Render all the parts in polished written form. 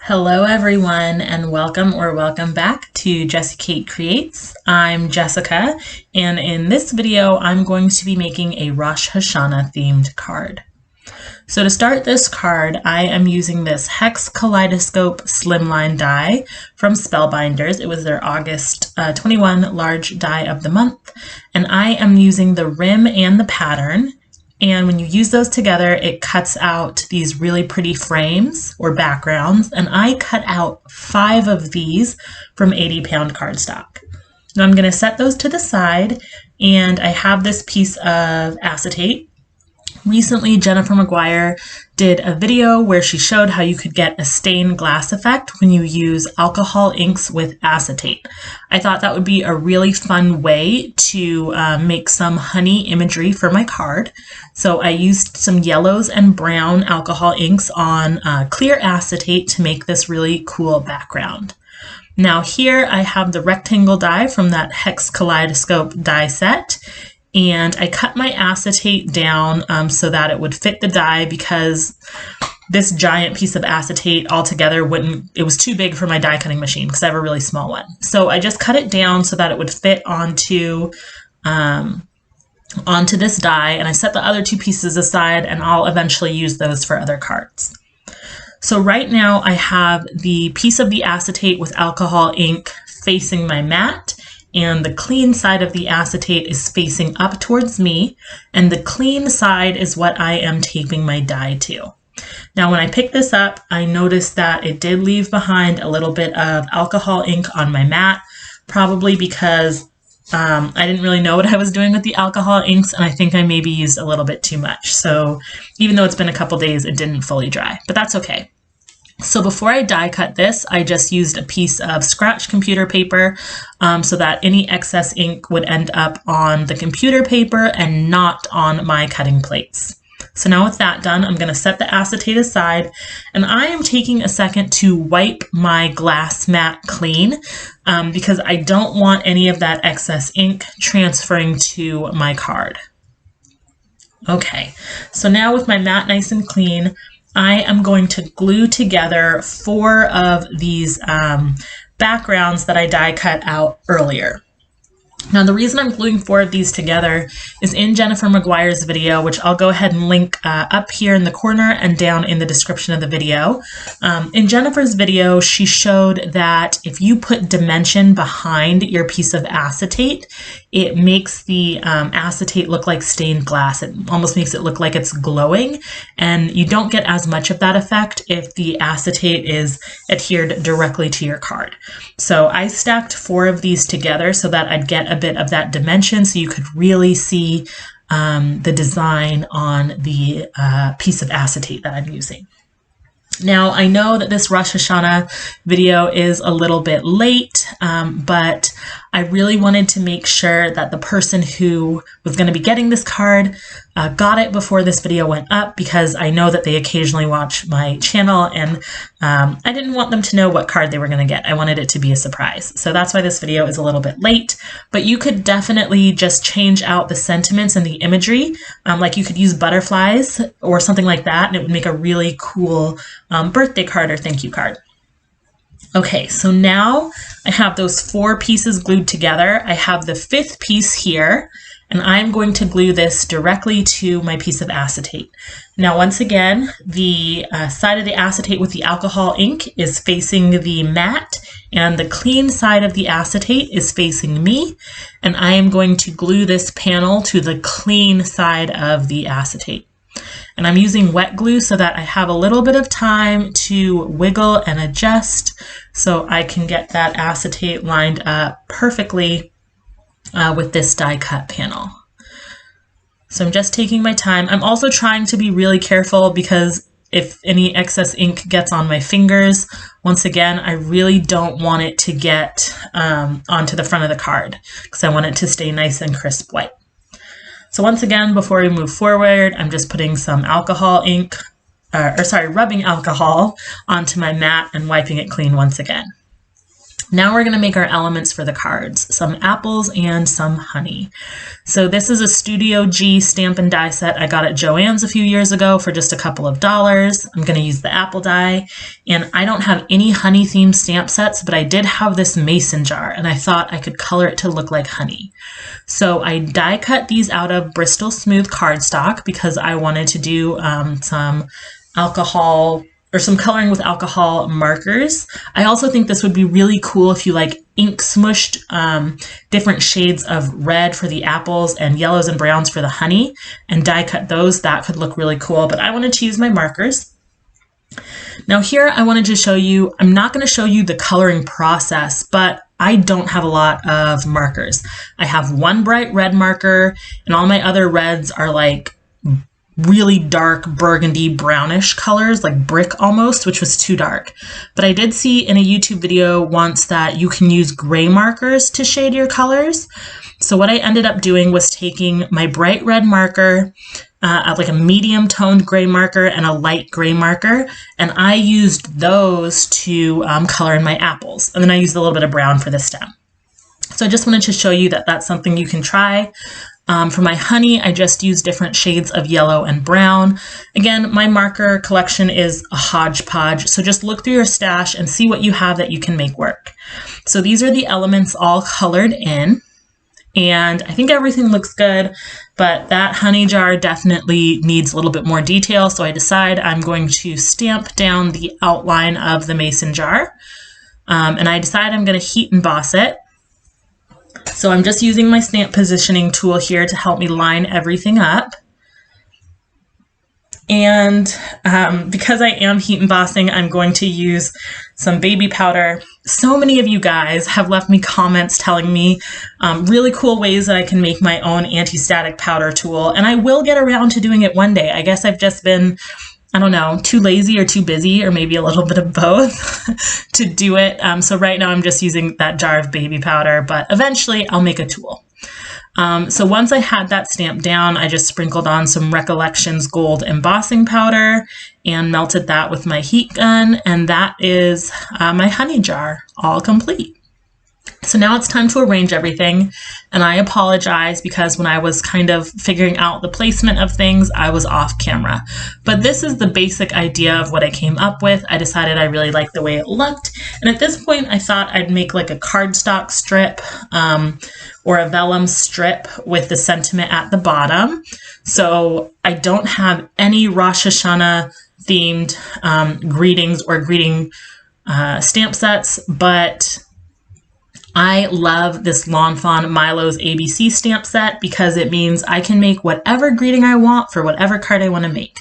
Hello everyone and welcome back to Jessie Kate Creates. I'm Jessica and in this video I'm going to be making a Rosh Hashana themed card. So to start this card I am using this Hex Kaleidoscope Slimline die from Spellbinders. It was their August 21 large die of the month and I am using the rim and the pattern. And when you use those together, it cuts out these really pretty frames or backgrounds. And I cut out 5 of these from 80-pound cardstock. Now I'm going to set those to the side. And I have this piece of acetate. Recently, Jennifer McGuire did a video where she showed how you could get a stained glass effect when you use alcohol inks with acetate. I thought that would be a really fun way to make some honey imagery for my card. So I used some yellows and brown alcohol inks on clear acetate to make this really cool background. Now here I have the rectangle die from that Hex Kaleidoscope die set. And I cut my acetate down so that it would fit the die because this giant piece of acetate altogether it was too big for my die cutting machine because I have a really small one. So I just cut it down so that it would fit onto this die, and I set the other 2 pieces aside and I'll eventually use those for other cards. So right now I have the piece of the acetate with alcohol ink facing my mat. And the clean side of the acetate is facing up towards me, and the clean side is what I am taping my die to. Now when I picked this up, I noticed that it did leave behind a little bit of alcohol ink on my mat, probably because I didn't really know what I was doing with the alcohol inks, and I think I maybe used a little bit too much. So even though it's been a couple days, it didn't fully dry, but that's okay. So before I die cut this, I just used a piece of scratch computer paper so that any excess ink would end up on the computer paper and not on my cutting plates. So now with that done, I'm going to set the acetate aside, and I am taking a second to wipe my glass mat clean because I don't want any of that excess ink transferring to my card. Okay, so now with my mat nice and clean, I am going to glue together 4 of these backgrounds that I die cut out earlier. Now the reason I'm gluing 4 of these together is in Jennifer McGuire's video, which I'll go ahead and link up here in the corner and down in the description of the video. In Jennifer's video, she showed that if you put dimension behind your piece of acetate, it makes the acetate look like stained glass. It almost makes it look like it's glowing, and you don't get as much of that effect if the acetate is adhered directly to your card. So I stacked 4 of these together so that I'd get a bit of that dimension so you could really see the design on the piece of acetate that I'm using. Now, I know that this Rosh Hashana video is a little bit late, but I really wanted to make sure that the person who was going to be getting this card got it before this video went up, because I know that they occasionally watch my channel, and I didn't want them to know what card they were going to get. I wanted it to be a surprise. So that's why this video is a little bit late, but you could definitely just change out the sentiments and the imagery. Like you could use butterflies or something like that, and it would make a really cool birthday card or thank you card. Okay, so now I have those 4 pieces glued together. I have the 5th piece here, and I'm going to glue this directly to my piece of acetate. Now, once again, the side of the acetate with the alcohol ink is facing the mat, and the clean side of the acetate is facing me, and I am going to glue this panel to the clean side of the acetate. And I'm using wet glue so that I have a little bit of time to wiggle and adjust so I can get that acetate lined up perfectly with this die cut panel. So I'm just taking my time. I'm also trying to be really careful because if any excess ink gets on my fingers, once again, I really don't want it to get onto the front of the card because I want it to stay nice and crisp white. So once again, before we move forward, I'm just putting some alcohol ink, rubbing alcohol onto my mat and wiping it clean once again. Now we're going to make our elements for the cards, some apples and some honey. So this is a Studio G stamp and die set I got at Joann's a few years ago for just a couple of dollars. I'm going to use the apple die, and I don't have any honey themed stamp sets, but I did have this mason jar, and I thought I could color it to look like honey. So I die cut these out of Bristol Smooth cardstock because I wanted to do some alcohol or some coloring with alcohol markers. I also think this would be really cool if you like ink smushed different shades of red for the apples and yellows and browns for the honey and die cut those. That could look really cool, but I wanted to use my markers. Now here I wanted to show you, I'm not going to show you the coloring process, but I don't have a lot of markers. I have one bright red marker, and all my other reds are like really dark burgundy brownish colors, like brick almost, which was too dark. But I did see in a YouTube video once that you can use gray markers to shade your colors. So what I ended up doing was taking my bright red marker, like a medium toned gray marker and a light gray marker, and I used those to color in my apples. And then I used a little bit of brown for the stem. So I just wanted to show you that that's something you can try. For my honey, I just use different shades of yellow and brown. Again, my marker collection is a hodgepodge, so just look through your stash and see what you have that you can make work. So these are the elements all colored in, and I think everything looks good, but that honey jar definitely needs a little bit more detail, so I decide I'm going to stamp down the outline of the mason jar, and I decide I'm going to heat emboss it. So I'm just using my stamp positioning tool here to help me line everything up. And because I am heat embossing, I'm going to use some baby powder. So many of you guys have left me comments telling me really cool ways that I can make my own anti-static powder tool. And I will get around to doing it one day. I guess I've just been, I don't know, too lazy or too busy, or maybe a little bit of both to do it. So right now I'm just using that jar of baby powder, but eventually I'll make a tool. So once I had that stamped down, I just sprinkled on some Recollections Gold embossing powder and melted that with my heat gun. And that is my honey jar all complete. So now it's time to arrange everything, and I apologize because when I was kind of figuring out the placement of things, I was off camera. But this is the basic idea of what I came up with. I decided I really liked the way it looked, and at this point I thought I'd make like a cardstock strip or a vellum strip with the sentiment at the bottom. So I don't have any Rosh Hashana themed greetings or greeting stamp sets, but I love this Lawn Fawn Milo's ABC stamp set because it means I can make whatever greeting I want for whatever card I want to make.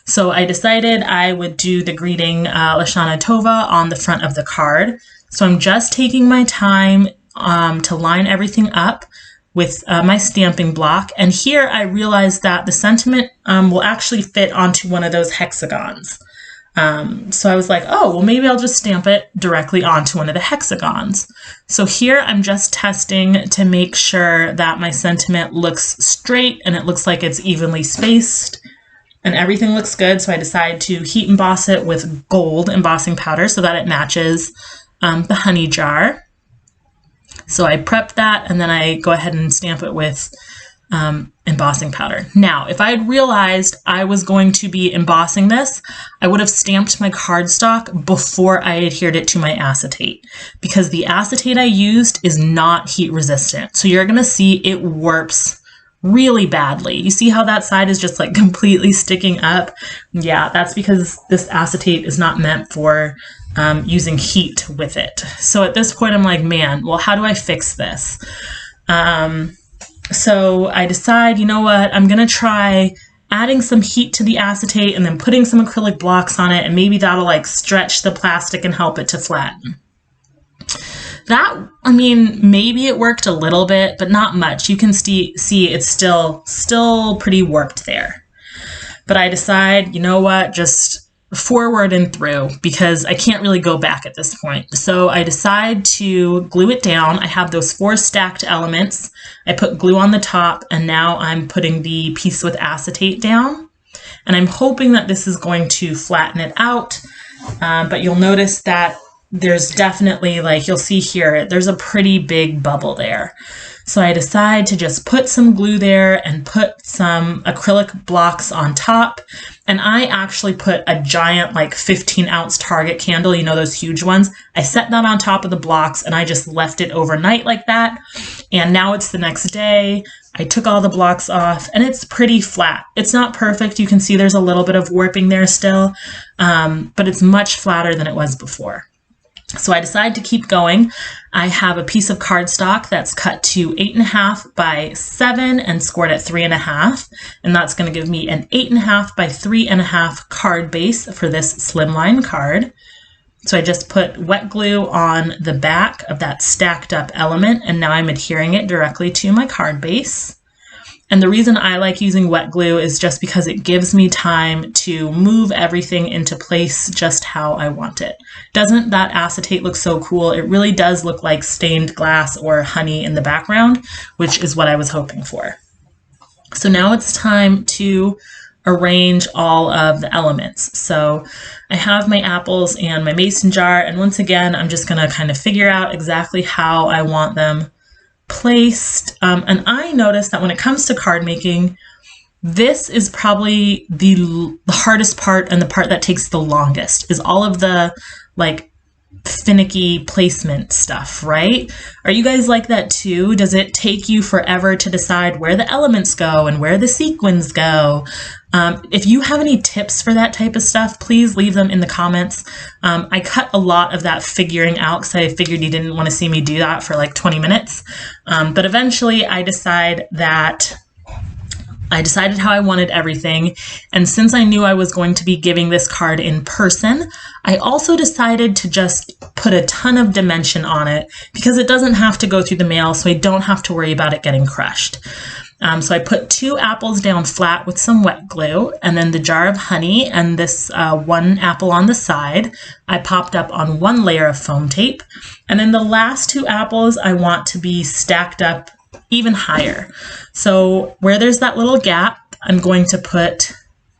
So I decided I would do the greeting Lashana Tova on the front of the card. So I'm just taking my time to line everything up with my stamping block. And here I realized that the sentiment will actually fit onto one of those hexagons. So I was like, oh, well, maybe I'll just stamp it directly onto one of the hexagons. So here I'm just testing to make sure that my sentiment looks straight and it looks like it's evenly spaced and everything looks good. So I decided to heat emboss it with gold embossing powder so that it matches the honey jar. So I prepped that and then I go ahead and stamp it with embossing powder. Now, if I had realized I was going to be embossing this, I would have stamped my cardstock before I adhered it to my acetate, because the acetate I used is not heat resistant. So you're going to see it warps really badly. You see how that side is just like completely sticking up? Yeah, that's because this acetate is not meant for using heat with it. So at this point I'm like, man, well, how do I fix this? So I decide, you know what, I'm going to try adding some heat to the acetate and then putting some acrylic blocks on it, and maybe that'll like stretch the plastic and help it to flatten. That, I mean, maybe it worked a little bit, but not much. You can see it's still pretty warped there. But I decide, you know what, just forward and through, because I can't really go back at this point. So I decide to glue it down. I have those 4 stacked elements. I put glue on the top, and now I'm putting the piece with acetate down. And I'm hoping that this is going to flatten it out. But you'll notice that there's definitely, like you'll see here, there's a pretty big bubble there. So I decide to just put some glue there and put some acrylic blocks on top. And I actually put a giant, like 15-ounce Target candle, you know, those huge ones. I set that on top of the blocks and I just left it overnight like that. And now it's the next day. I took all the blocks off and it's pretty flat. It's not perfect. You can see there's a little bit of warping there still, but it's much flatter than it was before. So I decided to keep going. I have a piece of cardstock that's cut to 8.5 by 7 and scored at 3.5. And that's going to give me an 8.5 by 3.5 card base for this slimline card. So I just put wet glue on the back of that stacked up element, and now I'm adhering it directly to my card base. And the reason I like using wet glue is just because it gives me time to move everything into place just how I want it. Doesn't that acetate look so cool? It really does look like stained glass or honey in the background, which is what I was hoping for. So now it's time to arrange all of the elements. So I have my apples and my mason jar, and once again, I'm just gonna kind of figure out exactly how I want them placed. And I noticed that when it comes to card making, this is probably the hardest part and the part that takes the longest, is all of the like finicky placement stuff, right? Are you guys like that too? Does it take you forever to decide where the elements go and where the sequins go? If you have any tips for that type of stuff, please leave them in the comments. I cut a lot of that figuring out because I figured you didn't want to see me do that for like 20 minutes. But eventually I decided how I wanted everything. And since I knew I was going to be giving this card in person, I also decided to just put a ton of dimension on it because it doesn't have to go through the mail, so I don't have to worry about it getting crushed. So I put 2 apples down flat with some wet glue, and then the jar of honey and this 1 apple on the side, I popped up on 1 layer of foam tape. And then the last 2 apples I want to be stacked up even higher. So where there's that little gap, I'm going to put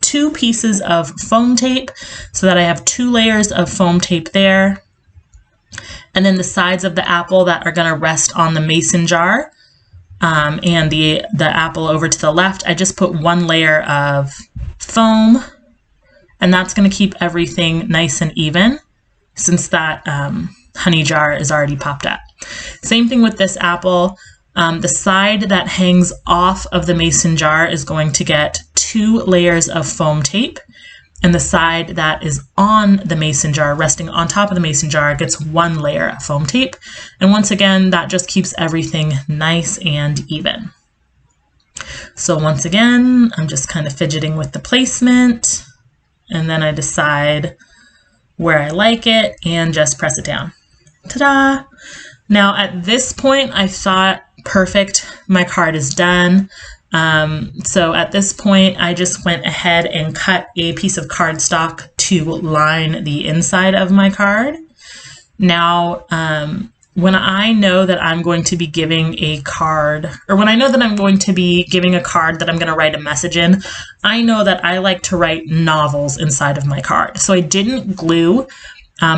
2 pieces of foam tape so that I have 2 layers of foam tape there. And then the sides of the apple that are going to rest on the mason jar, and the apple over to the left, I just put 1 layer of foam, and that's going to keep everything nice and even since that honey jar is already popped up. Same thing with this apple. The side that hangs off of the mason jar is going to get 2 layers of foam tape, and the side that is on the mason jar, resting on top of the mason jar, gets 1 layer of foam tape. And once again, that just keeps everything nice and even. So once again, I'm just kind of fidgeting with the placement, and then I decide where I like it and just press it down. Ta-da! Now at this point, I thought, perfect, my card is done. So at this point, I just went ahead and cut a piece of cardstock to line the inside of my card. Now, when I know that I'm going to be giving a card, or when I know that I'm going to be giving a card that I'm going to write a message in, I know that I like to write novels inside of my card. So I didn't glue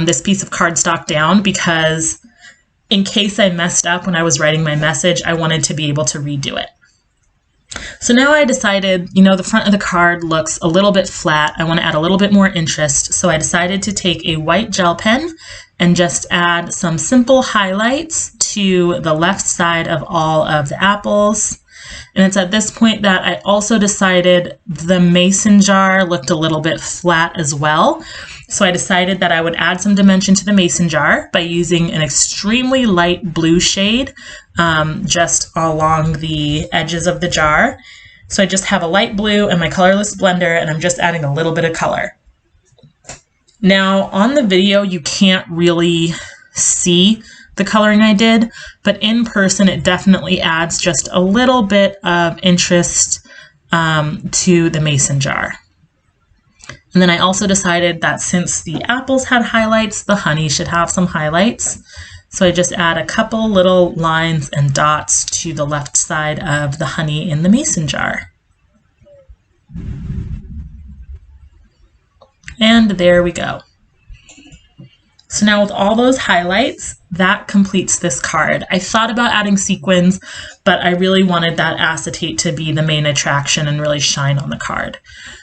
this piece of cardstock down because in case I messed up when I was writing my message, I wanted to be able to redo it. So now I decided, you know, the front of the card looks a little bit flat. I want to add a little bit more interest. So I decided to take a white gel pen and just add some simple highlights to the left side of all of the apples. And it's at this point that I also decided the mason jar looked a little bit flat as well. So I decided that I would add some dimension to the mason jar by using an extremely light blue shade just along the edges of the jar. So I just have a light blue and my colorless blender, and I'm just adding a little bit of color. Now on the video, you can't really see the coloring I did, but in person, it definitely adds just a little bit of interest to the mason jar. And then I also decided that since the apples had highlights, the honey should have some highlights. So I just add a couple little lines and dots to the left side of the honey in the mason jar. And there we go. So now with all those highlights, that completes this card. I thought about adding sequins, but I really wanted that acetate to be the main attraction and really shine on the card.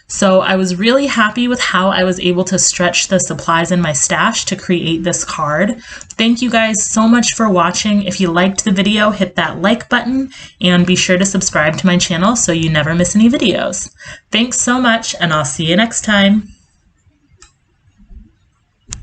So I was really happy with how I was able to stretch the supplies in my stash to create this card. Thank you guys so much for watching. If you liked the video, hit that like button and be sure to subscribe to my channel so you never miss any videos. Thanks so much, and I'll see you next time.